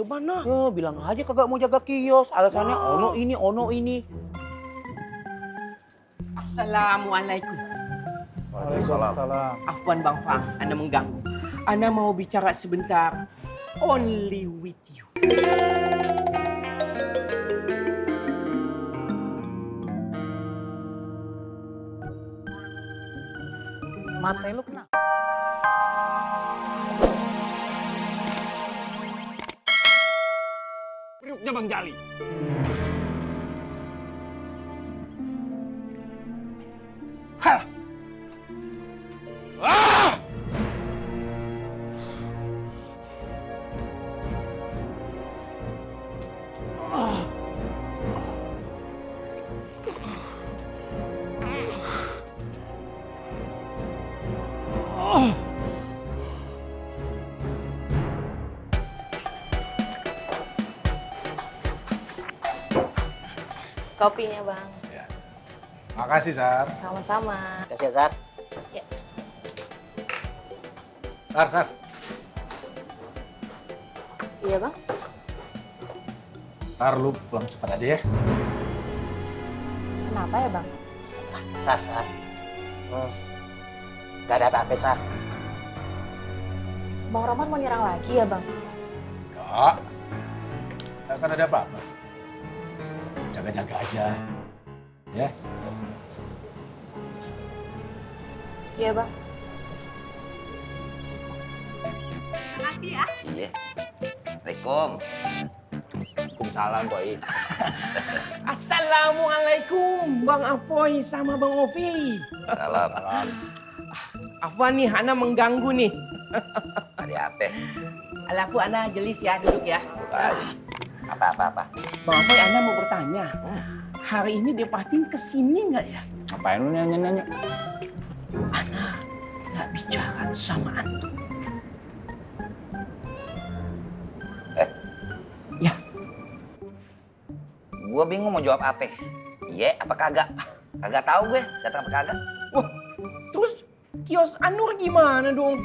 mana? Yo, bilang aja kagak mau jaga kios. Alasannya ono ini. Assalamualaikum. Waalaikumsalam. Afwan Bang Fang, Anda mengganggu. Anda mau bicara sebentar. Only with you. Mata lu kena. Periuknya Bang Jali. Hah! Ah! Kopinya, Bang. Makasih, Sar. Sama-sama. Kasih ya, Sar. Ya. Sar. Iya, Bang. Sar, lu pulang cepat aja ya. Kenapa ya, Bang? Sar. Gak ada apa-apa, Sar. Bang Romat mau nyerang lagi ya, Bang? Enggak. Enggak akan ada apa-apa. Jaga-jaga aja. Ya. Iya, Bang. Makasih ya. Iya. Assalamualaikum. Waalaikumsalam, Boy. Assalamualaikum Bang Afoy sama Bang Ovi. Salam. Afwan nih, Ana mengganggu nih. Ada apa? Alafu Ana jelis ya, duduk ya. Apa? Bang Afoy, Ana mau bertanya. Hari ini Depatin kesini nggak ya? Ngapain lu nanya-nanya? Ana nggak bicara sama antum. Ya, Gua bingung mau jawab apa. Iya apa kagak? Kagak tahu gue, datang apa kagak. wah, terus kios Anur gimana dong?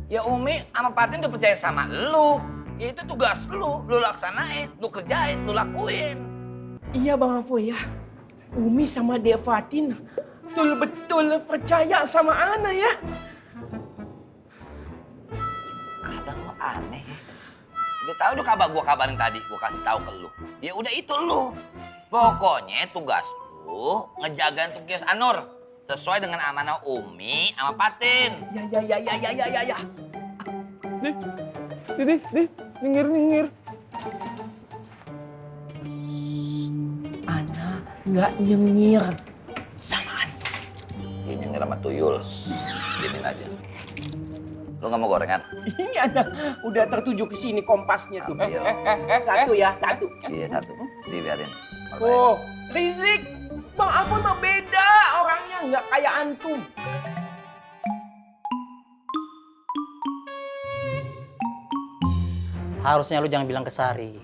Ya Umi sama Patin udah percaya sama lu. Ya itu tugas lu laksanain, lu kerjain, lu lakuin. Iya Bang Afoy ya. Umi sama Devatin betul-betul percaya sama Ana ya. Kadang lu aneh ya. Udah tahu udah kabar gua kabarin tadi, gua kasih tahu ke lu. Ya udah itu lu. Pokoknya tugas lu ngejagain tuh kios Anur sesuai dengan amanah Umi sama Patin. Ya. Nih, nyengir. Ana nggak nyengir sama antum. Ini nyengir sama tuyul. Diamin aja. Lu nggak mau gorengan? Ini Ana udah tertuju ke sini kompasnya tuh. Ambil. Satu ya, satu. Iya satu. Dibiarin. Oh, Rizik, Bang Afoy mah beda orangnya, nggak kayak antum. Harusnya lu jangan bilang ke Sari.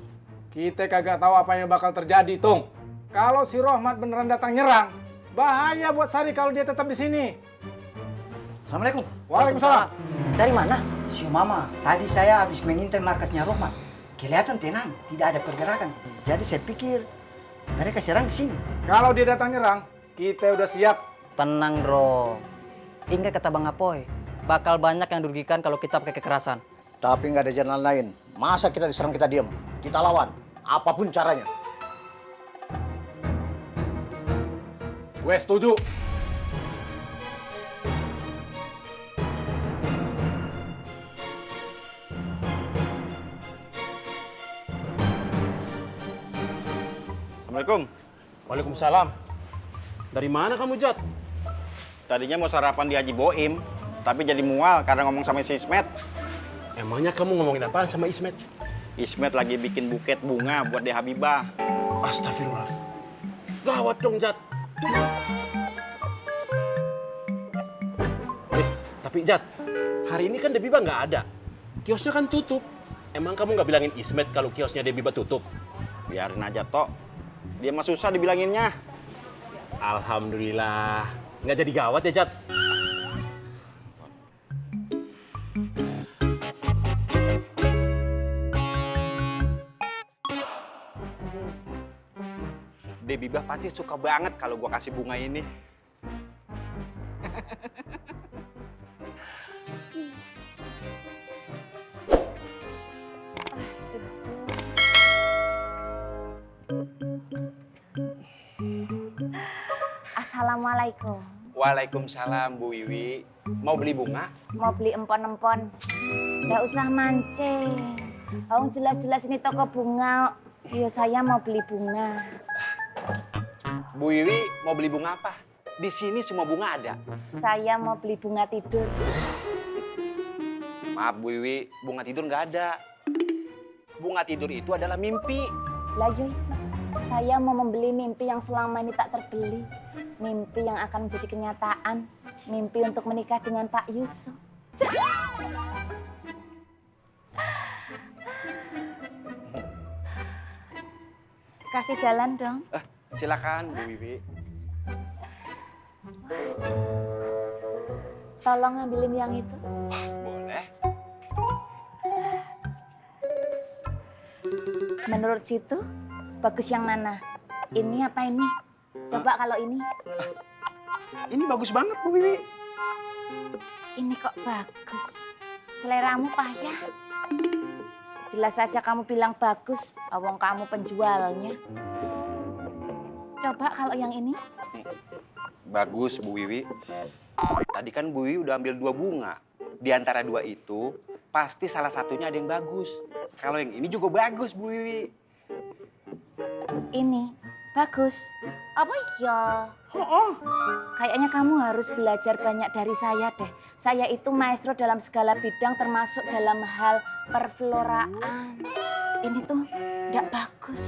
Kita kagak tahu apa yang bakal terjadi, Tung. Kalau si Rohmat beneran datang nyerang, bahaya buat Sari kalau dia tetap di sini. Assalamualaikum. Waalaikumsalam. Dari mana? Si Mama, tadi saya habis mengintai markasnya Rohmat. Kelihatan tenang, tidak ada pergerakan. Jadi saya pikir mereka serang di sini. Kalau dia datang nyerang, kita udah siap. Tenang, Bro. Ingat kata Bang Apoy, bakal banyak yang dirugikan kalau kita pakai kekerasan. Tapi nggak ada jalan lain. Masa kita diserang kita diam? Kita lawan, apapun caranya. Gue setuju. Assalamualaikum. Waalaikumsalam. Dari mana kamu, Jat? Tadinya mau sarapan di Haji Boim, tapi jadi mual karena ngomong sama si Ismet. Emangnya kamu ngomongin apaan sama Ismet? Ismet lagi bikin buket bunga buat Deh Habibah. Astagfirullah. Gawat dong, Jat. Tapi Jat, hari ini kan Debiba nggak ada. Kiosnya kan tutup. Emang kamu nggak bilangin Ismet kalau kiosnya Debiba tutup? Biarin aja, Tok. Dia mah susah dibilanginnya. Alhamdulillah. Nggak jadi gawat ya, Jat? Debibah pasti suka banget kalau gua kasih bunga ini. Assalamualaikum. Waalaikumsalam, Bu Wiwi. Mau beli bunga? Mau beli empon-empon? Nggak usah mancing. Jelas-jelas ini toko bunga. Ya saya mau beli bunga. Bu Wiwi mau beli bunga apa? Di sini semua bunga ada. Saya mau beli bunga tidur. Maaf Bu Wiwi, bunga tidur nggak ada. Bunga tidur itu adalah mimpi. Lagi itu, saya mau membeli mimpi yang selama ini tak terbeli. Mimpi yang akan menjadi kenyataan. Mimpi untuk menikah dengan Pak Yusuf. Kasih jalan dong. Silakan Bu Wiwi. Tolong ambilin yang itu. Boleh. Menurut situ, bagus yang mana? Ini apa ini? Coba kalau ini. Ini bagus banget Bu Wiwi. Ini kok bagus. Seleramu payah. Jelas saja kamu bilang bagus, awong kamu penjualnya. Coba kalau yang ini. Bagus Bu Wiwi. Tadi kan Bu Wiwi udah ambil 2 bunga. Di antara 2 itu, pasti salah satunya ada yang bagus. Kalau yang ini juga bagus Bu Wiwi. Ini bagus. Apa ya? Kayaknya kamu harus belajar banyak dari saya deh. Saya itu maestro dalam segala bidang termasuk dalam hal perfloraan. Ini tuh enggak bagus.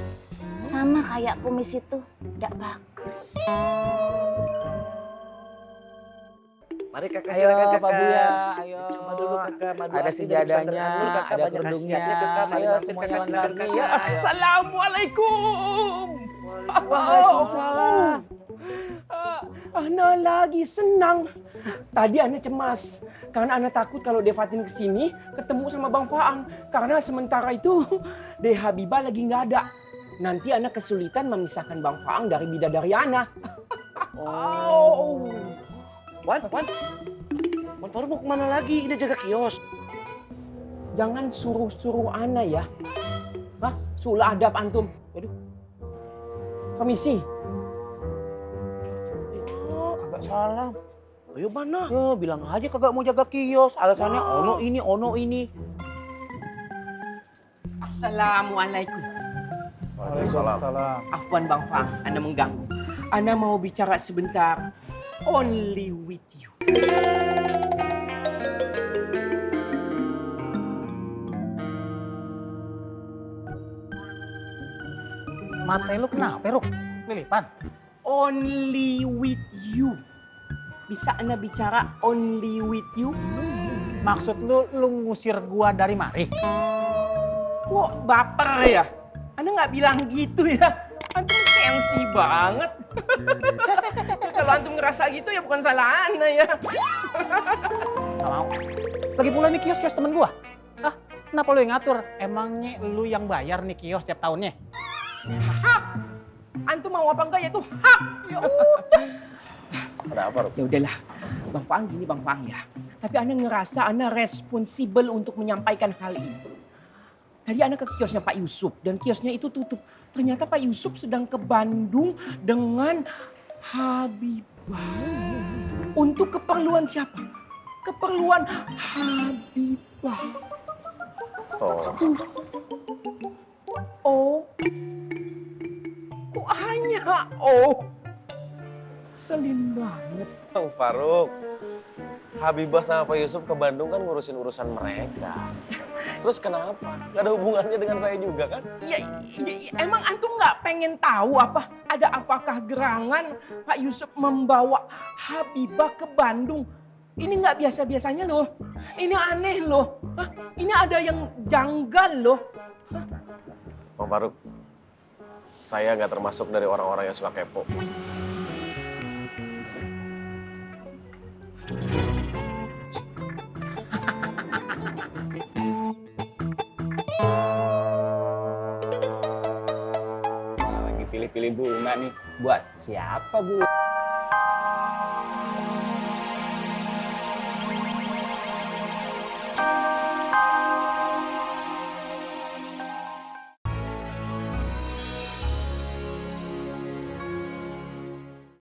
Sama kayak kumis itu enggak bagus. Mari kakak, Ayo silakan kakak. Pak Buya, ayo. Coba dulu kakak, madu Ada asli dari sejadahnya, pesantren An-Nur, kakak ada banyak kerudungnya. khasiatnya, kakak. Mari Ayo mampir, semuanya kakak, silakan lengkap nih. kakak. Ya, Ayo. Assalamualaikum. Waalaikumsalam. Ana lagi senang. Tadi Ana cemas karena Ana takut kalau Devatin kesini ketemu sama Bang Faang. Karena sementara itu De Habibah lagi nggak ada. Nanti Ana kesulitan memisahkan Bang Faang dari bidadari Ana. Oh. Wan Faruk mau kemana lagi? Ini jaga kios. Jangan suruh-suruh Ana ya. Hah? Sulah adab antum. Waduh. Permisi. Oh, kagak salam. Ayo mana? Ya bilang aja kagak mau jaga kios. Alasannya ono ini. Assalamualaikum. Waalaikumsalam. Afwan Bang Faang, Ana mengganggu. Ana mau bicara sebentar. Only with you. Mata lu kenapa, Ruk? Lilipan? Only with you. Bisa Ana bicara only with you? Maksud lu ngusir gua dari mari? Kok baper ya? Ana nggak bilang gitu ya. Antum sensi banget. Kalau antum ngerasa gitu ya bukan salah Ana ya. Gak mau. Lagi pula ini kios temen gua. Hah? Kenapa lu yang ngatur? Emangnya lu yang bayar nih kios tiap tahunnya? Hak. Antum mau apa enggak ya itu hak. Ya udah. Ada apa, Ruk? Ya udahlah. Bang Faang gini Bang Faang ya. Tapi Ana ngerasa Ana responsibel untuk menyampaikan hal ini. Tadi Ana ke kiosnya Pak Yusuf dan kiosnya itu tutup. Ternyata Pak Yusuf sedang ke Bandung dengan Habibah. Untuk keperluan siapa? Keperluan Habibah. Oh. Kok hanya Selin banget. Bang Faruk, Habibah sama Pak Yusuf ke Bandung kan ngurusin urusan mereka. Terus kenapa? Gak ada hubungannya dengan saya juga kan? Iya, emang antum nggak pengen tahu apa? Ada apakah gerangan Pak Yusuf membawa Habibah ke Bandung? Ini nggak biasa-biasanya loh. Ini aneh loh. Hah? Ini ada yang janggal loh. Hah? Bang Faruk, saya nggak termasuk dari orang-orang yang suka kepo. pilih-pilih bunga nih. Buat siapa, Bu?